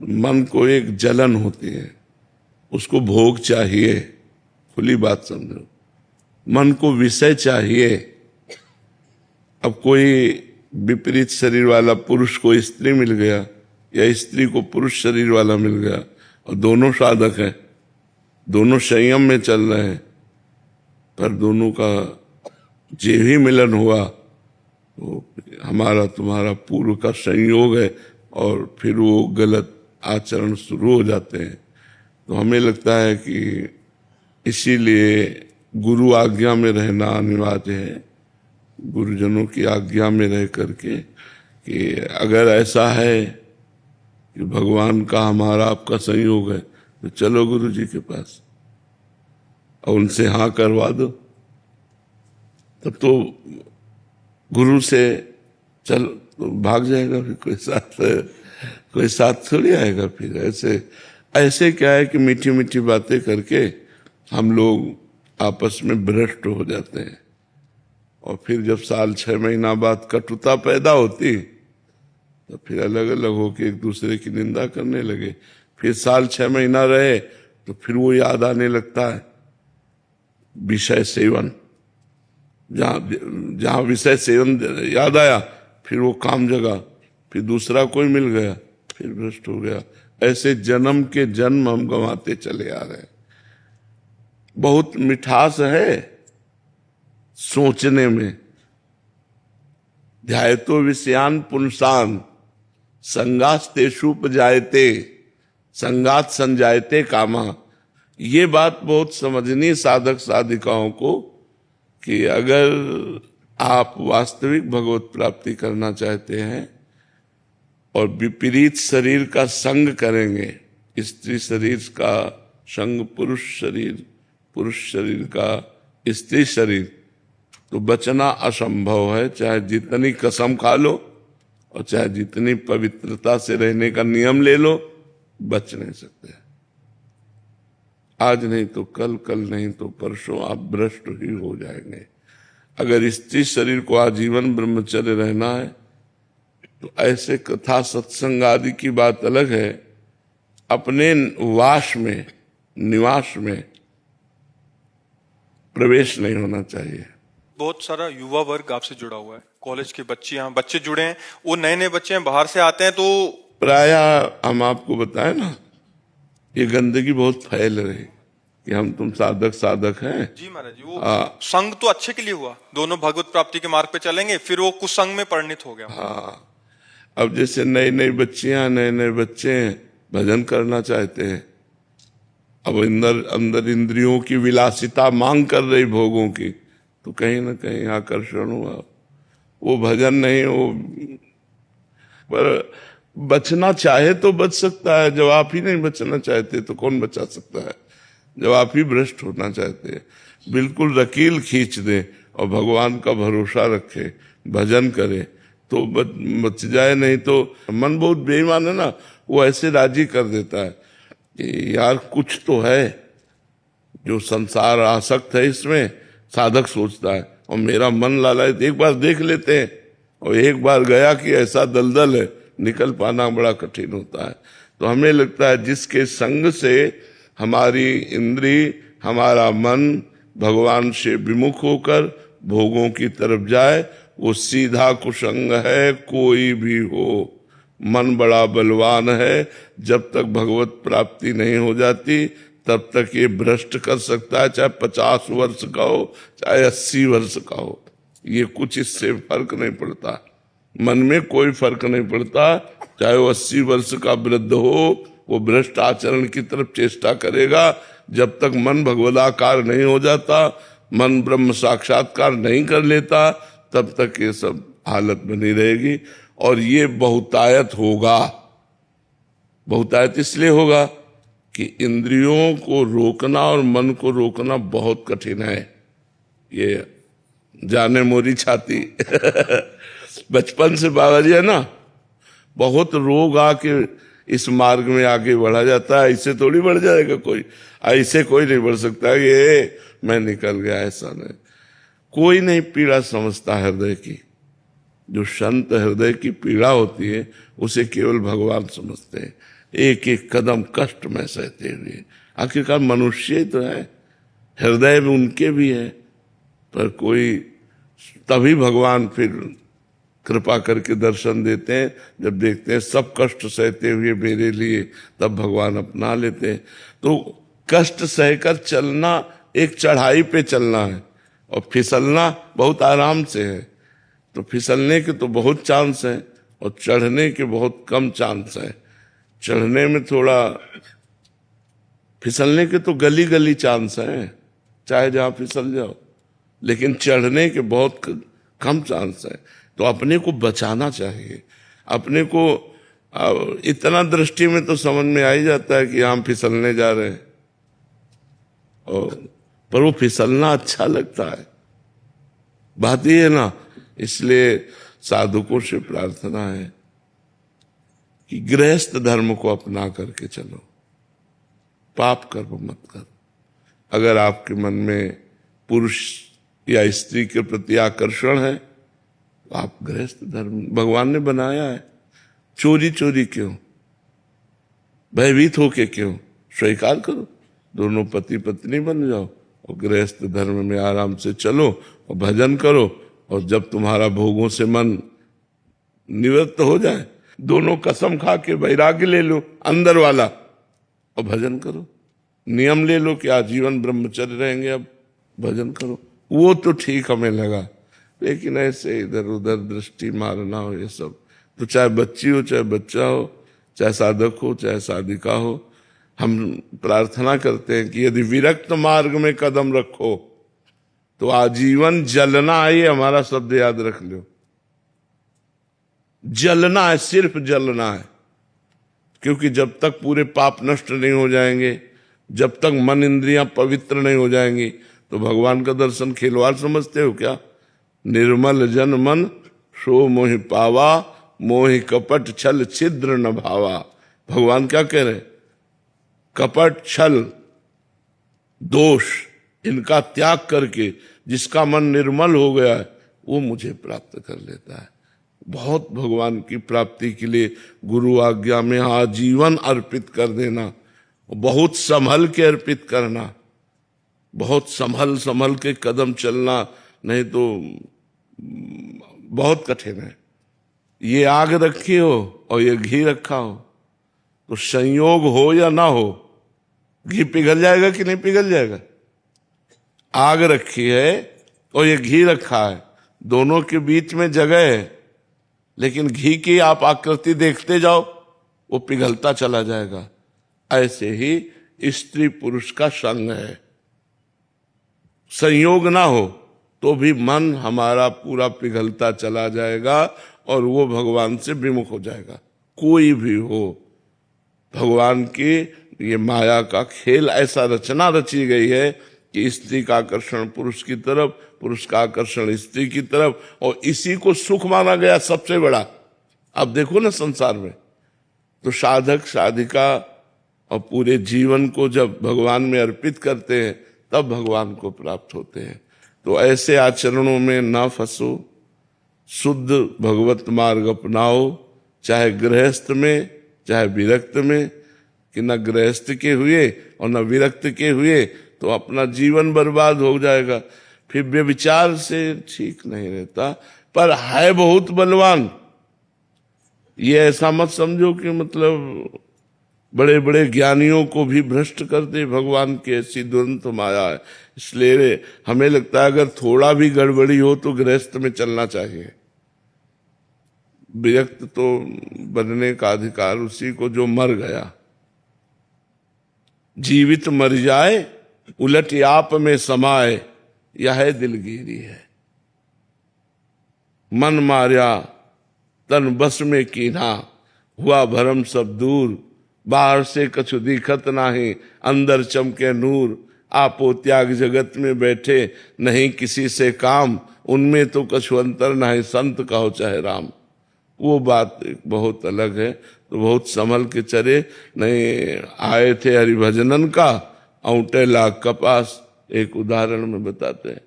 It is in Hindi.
मन को एक जलन होती है, उसको भोग चाहिए, खुली बात समझो। मन को विषय चाहिए। अब कोई विपरीत शरीर वाला पुरुष को स्त्री मिल गया या स्त्री को पुरुष शरीर वाला मिल गया और दोनों साधक हैं, दोनों संयम में चल रहे हैं, पर दोनों का जे ही मिलन हुआ तो हमारा तुम्हारा पूर्व का संयोग है और फिर वो गलत आचरण शुरू हो जाते हैं। तो हमें लगता है कि इसीलिए गुरु आज्ञा में रहना अनिवार्य है, गुरुजनों की आज्ञा में रह करके कि अगर ऐसा है कि भगवान का हमारा आपका संयोग है तो चलो गुरु जी के पास और उनसे हाँ करवा दो। तब तो गुरु से चल तो भाग जाएगा, फिर कोई साथ थोड़ी आएगा। फिर ऐसे क्या है कि मीठी मीठी बातें करके हम लोग आपस में भ्रष्ट हो जाते हैं और फिर जब साल 6 महीना बाद कटुता पैदा होती तो फिर अलग अलग होके एक दूसरे की निंदा करने लगे। फिर साल 6 महीना रहे तो फिर वो याद आने लगता है विषय सेवन, जहां विषय सेवन याद आया फिर वो काम जगा, फिर दूसरा कोई मिल गया, फिर भ्रष्ट हो गया। ऐसे जन्म के जन्म हम गंवाते चले आ रहे हैं। बहुत मिठास है सोचने में। ध्यायतो विषयान पुंसान संगास्तेषुपजायते संगात संजायते कामा। ये बात बहुत समझनी साधक साधिकाओं को कि अगर आप वास्तविक भगवत प्राप्ति करना चाहते हैं और विपरीत शरीर का संग करेंगे, स्त्री शरीर का संग पुरुष शरीर का स्त्री शरीर, तो बचना असंभव है। चाहे जितनी कसम खा लो और चाहे जितनी पवित्रता से रहने का नियम ले लो, बच नहीं सकते। आज नहीं तो कल, कल नहीं तो परसों आप भ्रष्ट ही हो जाएंगे। अगर स्त्री शरीर को आजीवन ब्रह्मचर्य रहना है तो ऐसे कथा सत्संग आदि की बात अलग है, अपने वास में निवास में प्रवेश नहीं होना चाहिए। बहुत सारा युवा वर्ग आपसे जुड़ा हुआ है, कॉलेज के बच्चे जुड़े हैं, वो नए नए बच्चे हैं, बाहर से आते हैं। तो प्रायः हम आपको बताएं ना, ये गंदगी बहुत फैल रही कि हम तुम साधक हैं। जी महाराज जी, वो संग तो अच्छे के लिए हुआ, दोनों भगवत प्राप्ति के मार्ग पे चलेंगे, फिर वो कुसंग में परिणित हो गया। हाँ, अब जैसे नई नई बच्चियां नए नए बच्चे भजन करना चाहते हैं, अब अंदर इंद्रियों की विलासिता मांग कर रही भोगों की, तो कहीं ना कहीं आकर्षण हुआ, वो भजन नहीं। वो पर बचना चाहे तो बच सकता है, जब आप ही नहीं बचना चाहते तो कौन बचा सकता है। जब आप ही भ्रष्ट होना चाहते हैं, बिल्कुल रकील खींच दे और भगवान का भरोसा रखे, भजन करे तो बच जाए। नहीं तो मन बहुत बेईमान है ना, वो ऐसे राजी कर देता है कि यार कुछ तो है जो संसार आसक्त है, इसमें साधक सोचता है और मेरा मन लालच, एक बार देख लेते हैं और एक बार गया कि ऐसा दलदल है, निकल पाना बड़ा कठिन होता है। तो हमें लगता है जिसके संग से हमारी इंद्री, हमारा मन भगवान से विमुख होकर भोगों की तरफ जाए, वो सीधा कुसंग है। कोई भी हो, मन बड़ा बलवान है, जब तक भगवत प्राप्ति नहीं हो जाती तब तक ये भ्रष्ट कर सकता है, चाहे 50 वर्ष का हो चाहे 80 वर्ष का हो। ये कुछ इससे फर्क नहीं पड़ता, मन में कोई फर्क नहीं पड़ता। चाहे वो 80 वर्ष का वृद्ध हो, वो भ्रष्ट आचरण की तरफ चेष्टा करेगा। जब तक मन भगवदाकार नहीं हो जाता, मन ब्रह्म साक्षात्कार नहीं कर लेता, तब तक ये सब हालत बनी रहेगी। और ये बहुतायत होगा। बहुतायत इसलिए होगा कि इंद्रियों को रोकना और मन को रोकना बहुत कठिन है। ये जाने मोरी छाती बचपन से बाबा जी है ना, बहुत रोग आके इस मार्ग में आगे बढ़ा जाता है। ऐसे थोड़ी बढ़ जाएगा कोई, ऐसे कोई नहीं बढ़ सकता ये मैं निकल गया, ऐसा नहीं। कोई नहीं पीड़ा समझता हृदय की, जो संत हृदय की पीड़ा होती है उसे केवल भगवान समझते हैं। एक एक कदम कष्ट में सहते हुए, आखिरकार मनुष्य ही तो है, हृदय में उनके भी है, पर कोई तभी भगवान फिर कृपा करके दर्शन देते हैं जब देखते हैं सब कष्ट सहते हुए मेरे लिए, तब भगवान अपना लेते हैं। तो कष्ट सहकर चलना एक चढ़ाई पे चलना है, और फिसलना बहुत आराम से है। तो फिसलने के तो बहुत चांस है और चढ़ने के बहुत कम चांस है। चढ़ने में थोड़ा, फिसलने के तो गली गली चांस है, चाहे जहां फिसल जाओ, लेकिन चढ़ने के बहुत कम चांस है। तो अपने को बचाना चाहिए, अपने को इतना दृष्टि में तो समझ में आ ही जाता है कि हम फिसलने जा रहे हैं, और पर वो फिसलना अच्छा लगता है, बात ये है ना। इसलिए साधुकों से प्रार्थना है कि गृहस्थ धर्म को अपना करके चलो, पाप कर्म मत करो। अगर आपके मन में पुरुष या स्त्री के प्रति आकर्षण है तो आप गृहस्थ धर्म भगवान ने बनाया है। चोरी चोरी क्यों, भयभीत होके क्यों, स्वीकार करो, दोनों पति पत्नी बन जाओ और गृहस्थ धर्म में आराम से चलो और भजन करो। और जब तुम्हारा भोगों से मन निवृत्त हो जाए, दोनों कसम खा के वैराग्य ले लो अंदर वाला और भजन करो। नियम ले लो कि आजीवन ब्रह्मचर्य रहेंगे, अब भजन करो। वो तो ठीक हमें लगा, लेकिन ऐसे इधर उधर दृष्टि मारना हो, ये सब तो चाहे बच्ची हो चाहे बच्चा हो, चाहे साधक हो चाहे साधिका हो, हम प्रार्थना करते हैं कि यदि विरक्त मार्ग में कदम रखो तो आजीवन जलना है। ये हमारा शब्द याद रख लो, जलना है, सिर्फ जलना है। क्योंकि जब तक पूरे पाप नष्ट नहीं हो जाएंगे, जब तक मन इंद्रियां पवित्र नहीं हो जाएंगी, तो भगवान का दर्शन खिलवाड़ समझते हो क्या? निर्मल जन मन सो मोहि पावा, मोहि कपट छल छिद्र न भावा। भगवान क्या कह रहे? कपट छल दोष इनका त्याग करके जिसका मन निर्मल हो गया है वो मुझे प्राप्त कर लेता है। बहुत भगवान की प्राप्ति के लिए गुरु आज्ञा में आजीवन अर्पित कर देना, बहुत संभल के अर्पित करना, बहुत संभल संभल के कदम चलना, नहीं तो बहुत कठिन है। ये आग रखी हो और ये घी रखा हो, तो संयोग हो या ना हो, घी पिघल जाएगा कि नहीं पिघल जाएगा? आग रखी है और ये घी रखा है, दोनों के बीच में जगह है, लेकिन घी की आप आकृति देखते जाओ, वो पिघलता चला जाएगा। ऐसे ही स्त्री पुरुष का संग है, संयोग ना हो तो भी मन हमारा पूरा पिघलता चला जाएगा और वो भगवान से विमुख हो जाएगा। कोई भी हो, भगवान की ये माया का खेल ऐसा रचना रची गई है कि स्त्री का आकर्षण पुरुष की तरफ, पुरुष का आकर्षण स्त्री की तरफ, और इसी को सुख माना गया सबसे बड़ा। अब देखो ना संसार में, तो साधक साधिका और पूरे जीवन को जब भगवान में अर्पित करते हैं तब भगवान को प्राप्त होते हैं। तो ऐसे आचरणों में ना फंसो, शुद्ध भगवत मार्ग अपनाओ, चाहे गृहस्थ में चाहे विरक्त में। कि न गृहस्थ के हुए और न विरक्त के हुए तो अपना जीवन बर्बाद हो जाएगा। फिर व्यभिचार से ठीक नहीं रहता, पर है बहुत बलवान। ये ऐसा मत समझो कि मतलब बड़े बड़े ज्ञानियों को भी भ्रष्ट कर दे भगवान की ऐसी दुरंत माया है। इसलिए हमें लगता है अगर थोड़ा भी गड़बड़ी हो तो गृहस्थ में चलना चाहिए। विरक्त तो बनने का अधिकार उसी को जो मर गया। जीवित मर जाए उलट आप में समाए, यह दिलगिरी है। मन मार्या तन बस में कीन्हा, हुआ भरम सब दूर। बाहर से कछु दिखत नाही, अंदर चमके नूर। आपो त्याग जगत में बैठे, नहीं किसी से काम। उनमें तो कछु अंतर नाही, संत कहो चाहे राम। वो बात बहुत अलग है, तो बहुत संभल के चले। नहीं आए थे हरिभजनन का, औंटे लाख कपास। एक उदाहरण में बताते हैं,